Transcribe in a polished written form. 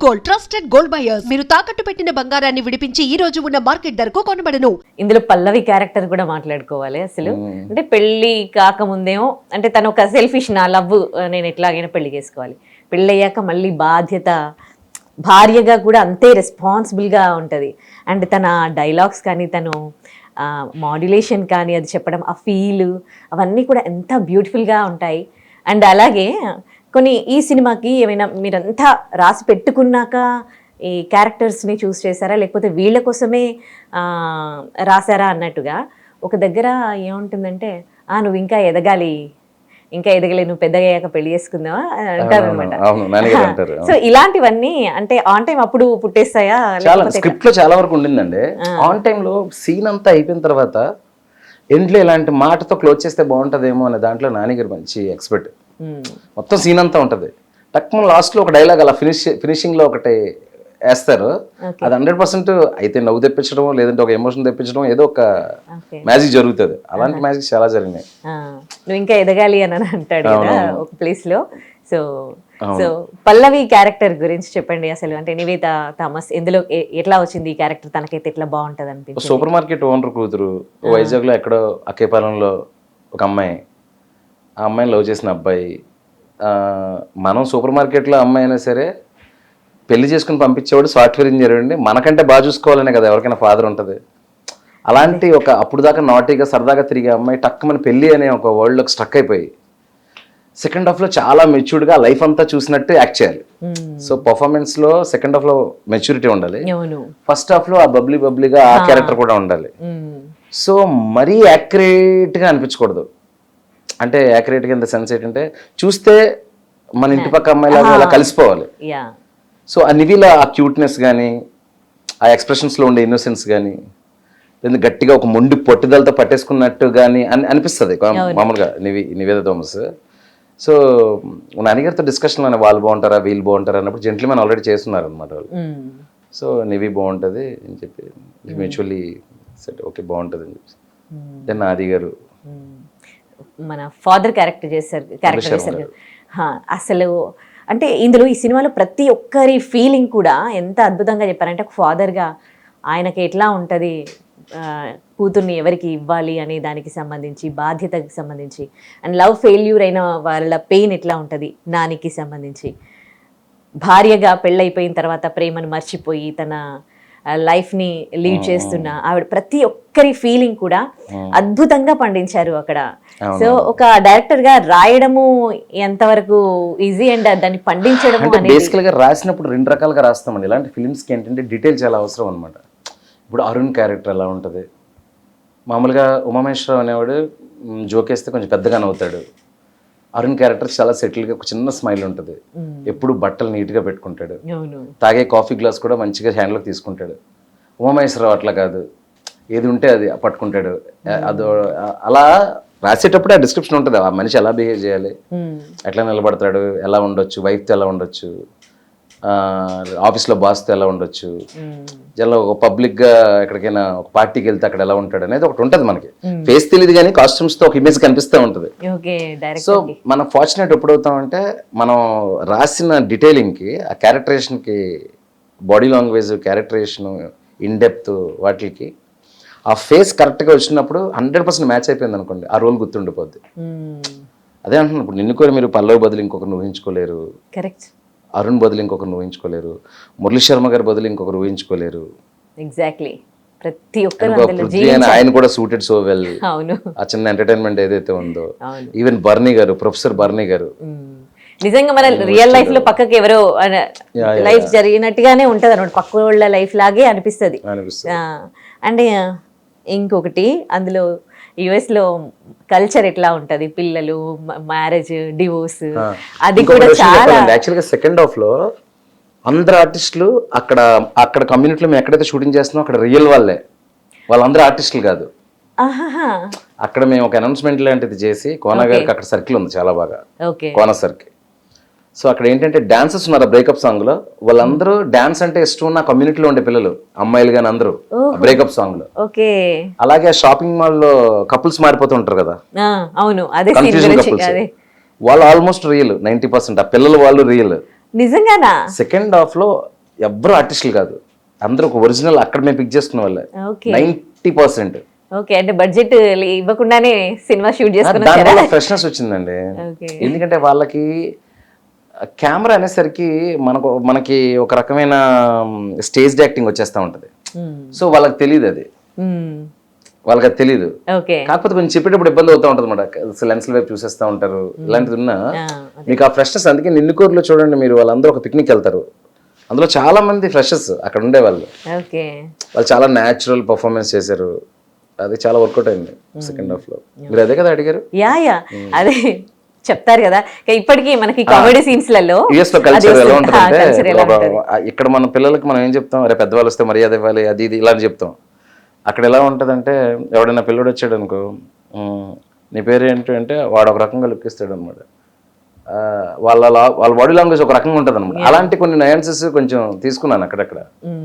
Gold, trusted gold buyers. మీరు తాకట్టు పెట్టిన బంగారాన్ని విడిపించి ఈ రోజు ఉన్న మార్కెట్ ధరకు కొనబడను. ఇందులో పల్లవి క్యారెక్టర్ కూడా మాట్లాడుకోవాలి అసలు. అంటే పెళ్లి కాకముందేమో అంటే తను ఒక సెల్ఫిష్, నా లవ్ నేను ఎట్లాగైనా పెళ్లి చేసుకోవాలి, పెళ్ళి అయ్యాక మళ్ళీ బాధ్యత, భార్యగా కూడా అంతే రెస్పాన్సిబుల్గా ఉంటుంది. అండ్ తన డైలాగ్స్ కానీ తను మాడ్యులేషన్ కానీ అది చెప్పడం, ఆ ఫీల్ అవన్నీ కూడా ఎంత బ్యూటిఫుల్గా ఉంటాయి. అండ్ అలాగే కొన్ని ఈ సినిమాకి ఏమైనా మీరంతా రాసి పెట్టుకున్నాక ఈ క్యారెక్టర్స్ని చూస్ చేశారా, లేకపోతే వీళ్ళ కోసమే రాశారా అన్నట్టుగా ఒక దగ్గర ఏముంటుందంటే నువ్వు ఇంకా ఎదగాలి, ఇంకా ఎదగలే, నువ్వు పెద్దగా అయ్యాక పెళ్లి చేసుకుందావా అంటారు అనమాట. సో ఇలాంటివన్నీ అంటే ఆన్ టైం అప్పుడు పుట్టేస్తాయా? స్క్రిప్ట్ లో చాలా వరకు ఉండిందండి. ఆన్ టైమ్ లో సీన్ అంతా అయిపోయిన తర్వాత ఎండ్లో ఇలాంటి మాటతో క్లోజ్ చేస్తే బాగుంటదేమో అనే దాంట్లో నానిగారు మంచి ఎక్స్పర్ట్. మొత్తం సీన్ అంతా ఉంటది, టక్మ లాస్ట్ లో ఒక డైలాగ్ అలా ఫినిషింగ్ లో ఒకటి వేస్తారు. అది 100% అయితే నవ్వు తెప్పించడం, లేదంటే ఒక ఎమోషన్ తెప్పించడం, ఏదో ఒక మ్యాజిక్ జరుగుతుంది. అలాంటి మ్యాజిక్ చాలా జరిగినాయి. నువ్వు ఇంకా ఎదగాలి అని అంటాడు కదా ఒక ప్లేస్ లో. సో పల్లవి క్యారెక్టర్ గురించి చెప్పండి అసలు. అంటే నివేత థామస్ ఎందులో ఎట్లా వచ్చింది ఈ క్యారెక్టర్, తనకైతే ఎట్లా బాగుంటది అనిపించింది? సూపర్ మార్కెట్ ఓనర్ కూతురు, వైజాగ్ లో ఎక్కడో అక్కేపాలెంలో ఒక అమ్మాయి, ఆ అమ్మాయిని లవ్ చేసిన అబ్బాయి. మనం సూపర్ మార్కెట్లో అమ్మాయి అయినా సరే పెళ్లి చేసుకుని పంపించేవాడు సాఫ్ట్వేర్ ఇంజనీర్ అండి, మనకంటే బాగా చూసుకోవాలనే కదా ఎవరికైనా ఫాదర్ ఉంటుంది. అలాంటి ఒక అప్పుడు దాకా నాటీగా సరదాగా తిరిగే అమ్మాయి టక్కుమని పెళ్లి అనే ఒక వరల్డ్లోకి స్ట్రక్ అయిపోయి సెకండ్ హాఫ్లో చాలా మెచ్యూర్డ్గా లైఫ్ అంతా చూసినట్టు యాక్ట్ చేయాలి. సో పర్ఫార్మెన్స్లో సెకండ్ హాఫ్లో మెచ్యూరిటీ ఉండాలి, ఫస్ట్ హాఫ్లో ఆ బబ్లీగా ఆ క్యారెక్టర్ కూడా ఉండాలి. సో మరీ యాక్యురేట్గా అనిపించకూడదు. అంటే యాక్యురేట్గా ఇన్ ద సెన్స్ ఏంటంటే చూస్తే మన ఇంటి పక్క అమ్మాయిలాగా అలా కలిసిపోవాలి. సో ఆ నివిలో ఆ క్యూట్నెస్ కానీ, ఆ ఎక్స్ప్రెషన్స్లో ఉండే ఇన్నోసెన్స్ కానీ, లేదా గట్టిగా ఒక మొండి పట్టుదలతో పట్టేసుకున్నట్టు కానీ అనిపిస్తుంది మామూలుగా నివేద థామస్. సో నాన్నగారితో డిస్కషన్లో వాళ్ళు బాగుంటారా వీళ్ళు బాగుంటారా అన్నప్పుడు జెంట్లీమెన్ ఆల్రెడీ చేస్తున్నారు అనమాట వాళ్ళు. సో నివి బాగుంటుంది అని చెప్పి మ్యూచువల్లీ సెట్, ఓకే బాగుంటుంది అని చెప్పి దెన్ ఆది గారు మన ఫాదర్ క్యారెక్టర్ చేశారు. అసలు అంటే ఇందులో ఈ సినిమాలో ప్రతి ఒక్కరి ఫీలింగ్ కూడా ఎంత అద్భుతంగా చెప్పారంటే, ఒక ఫాదర్గా ఆయనకి ఎట్లా ఉంటుంది, కూతుర్ని ఎవరికి ఇవ్వాలి అనే దానికి సంబంధించి, బాధ్యతకి సంబంధించి, అండ్ లవ్ ఫెయిల్యూర్ అయిన వాళ్ళ పెయిన్ ఎట్లా ఉంటుంది దానికి సంబంధించి, భార్యగా పెళ్ళైపోయిన తర్వాత ప్రేమను మర్చిపోయి తన లైఫ్ని లీడ్ చేస్తున్న ఆవిడ ప్రతి ఒక్కరి ఫీలింగ్ కూడా అద్భుతంగా పండించారు అక్కడ. సో ఒక డైరెక్టర్ గా రాయడము ఎంతవరకు ఈజీ అండ్ దాన్ని పండించడం బేసికల్ గా రాసినప్పుడు రెండు రకాలుగా రాస్తామండి. ఇలాంటి ఫిల్మ్స్ కి ఏంటంటే డీటెయిల్ చాలా అవసరం అనమాట. ఇప్పుడు అరుణ్ క్యారెక్టర్ ఎలా ఉంటుంది, మామూలుగా ఉమామేశ్వరరావు అనేవాడు జోకేస్తే కొంచెం పెద్దగా నవ్వుతాడు. అరుణ్ క్యారెక్టర్ చాలా సెటిల్గా ఒక చిన్న స్మైల్ ఉంటుంది, ఎప్పుడు బట్టలు నీట్గా పెట్టుకుంటాడు, తాగే కాఫీ గ్లాస్ కూడా మంచిగా హ్యాండ్లోకి తీసుకుంటాడు. ఉమామేశ్వరరావు అట్లా కాదు, ఏది ఉంటే అది పట్టుకుంటాడు. అదో అలా రాసేటప్పుడే ఆ డిస్క్రిప్షన్ ఉంటుంది, ఆ మనిషి ఎలా బిహేవ్ చేయాలి, ఎట్లా నిలబడతాడు, ఎలా ఉండొచ్చు, వైఫ్తో ఎలా ఉండొచ్చు, ఆఫీస్లో బాస్తో ఎలా ఉండొచ్చు, జనరల్ ఒక పబ్లిక్గా ఎక్కడికైనా ఒక పార్టీకి వెళ్తే అక్కడ ఎలా ఉంటాడు అనేది ఒకటి ఉంటుంది. మనకి ఫేస్ తెలియదు కానీ కాస్ట్యూమ్స్తో ఒక ఇమేజ్ కనిపిస్తూ ఉంటుంది. సో మనం ఫార్చునేట్ ఎప్పుడవుతామంటే మనం రాసిన డీటెయిలింగ్కి, ఆ క్యారెక్టరేషన్కి, body language, characterisation, in depth వాటికి ఆ ఫేస్ కరెక్ట్గా వచ్చినప్పుడు 100% మ్యాచ్ అయిపోయింది అనుకోండి, ఆ రోల్ గుర్తుండిపోద్ది. అదే అంటున్నాను, ఇప్పుడు నిన్ను కూడా మీరు పల్లవి బదులు ఇంకొకరు ఊహించుకోలేరు, అరుణ్ బదులు ఇంకొకరు ఊహించుకోలేరు, మురళీ శర్మ గారి బదులు ఇంకొకరు ఊహించుకోలేరు. ఎగ్జాక్ట్లీ ప్రతి ఒక్కరు ఆయన కూడా సూటెడ్ సో వెల్. ఆ చిన్న ఎంటర్టైన్మెంట్ ఏదైతే ఉందో, ఈవెన్ బర్నీ గారు, ప్రొఫెసర్ బర్నీ గారు నిజంగా మన రియల్ లైఫ్ లో పక్కకి ఎవరో లైఫ్ జరిగినట్టుగానే ఉంటది అనమాట, పక్క వాళ్ళ లైఫ్ లాగే అనిపిస్తుంది. అండ్ ఇంకొకటి అందులో యుఎస్ లో కల్చర్ ఎట్లా ఉంటది, పిల్లలు, మ్యారేజ్, డివోర్స్, అది కూడా చాలా. యాక్చువల్గా సెకండ్ హాఫ్ లో అందరు ఆర్టిస్టులు అక్కడ కమ్యూనిటీలో మేము ఎక్కడైతే షూటింగ్ చేస్తున్నాం అక్కడ రియల్ వాళ్ళందరూ ఆర్టిస్టులు కాదు. అక్కడ మేము ఒక అనౌన్స్మెంట్ లాంటిది చేసి, కోన గారికి అక్కడ సర్కిల్ ఉంది చాలా బాగా, కోన సర్కిల్. సో అక్కడ ఏంటంటే డాన్సర్స్ ఉన్నారు బ్రేకప్ సాంగ్ లో, వాళ్ళందరూ డాన్స్ అంటే ఇష్టం ఉన్న కమ్యూనిటీలో ఉండే పిల్లలు, అమ్మాయిలు కానీ అందరూ బ్రేకప్ సాంగ్ లో. అలాగే షాపింగ్ మాల్ లో కపుల్స్ మారిపోతుంటారు కదా, వాళ్ళు ఆల్మోస్ట్ రియల్ 90%. ఆ పిల్లలు వాళ్ళు రియల్. నిజంగానా? సెకండ్ హాఫ్ లో ఎవ్వరు ఆర్టిస్టులు కాదు, అందరూ ఒక ఒరిజినల్ అక్కడ మేము పిక్ చేసుకున్న వాళ్ళే ఓకే 90%. ఓకే అంటే బడ్జెట్ ఇవ్వకుండానే సినిమా షూట్ చేసుకుని దానివల్ల ఫ్రెష్నెస్ వచ్చిందండి. ఓకే ఎందుకంటే వాళ్ళకి కెమెరా అనేసరికి మనకి ఒక రకమైన స్టేజ్ యాక్టింగ్ వచ్చేస్తూ ఉంటుంది. సో వాళ్ళకి తెలియదు అది, వాళ్ళకి అది తెలియదు. ఓకే కాకపోతే కొంచెం చెప్పేటప్పుడు ఇబ్బంది అవుతూ ఉంటుంది అన్నమాట, లెన్స్ వైపు చూసేస్తూ ఉంటారు. ఇలాంటిది ఉన్నా మీకు ఆ ఫ్రెష్నెస్, అందుకే నిన్నుకూరులో చూడండి మీరు, వాళ్ళందరూ ఒక పిక్నిక్ వెళ్తారు, అందులో చాలా మంది ఫ్రెషర్స్ అక్కడ ఉండే వాళ్ళు, ఓకే వాళ్ళు చాలా న్యాచురల్ పర్ఫార్మెన్స్ చేశారు. అది చాలా వర్కౌట్ అయింది సెకండ్ హాఫ్ లో. మీరు అదే కదా అడిగారు? యా అదే చెప్తారు కదా ఇప్పటికీ మనకి కామెడీ సీన్స్ లలో యుఎస్ లో కల్చర్ ఎలా ఉంటుందంటే, కల్చర్ ఎలా ఉంటది ఇక్కడ మన పిల్లలకి మనం ఏం చెప్తాం, అరే పెద్దవాళ్ళు వస్తే మర్యాద ఇవ్వాలి, అది ఇది ఇలా అని చెప్తాం. అక్కడ ఎలా ఉంటుందంటే, ఎవడైనా పిల్లడు వచ్చాడు అనుకో, నీ పేరు ఏంటి అంటే వాడు ఒక రకంగా లుక్ ఇస్తాడు అనమాట. వాళ్ళ బాడీ లాంగ్వేజ్ ఒక రకంగా ఉంటుంది అనమాట. అలాంటి కొన్ని నయాన్సెస్ కొంచెం తీసుకున్నాను అక్కడక్కడ.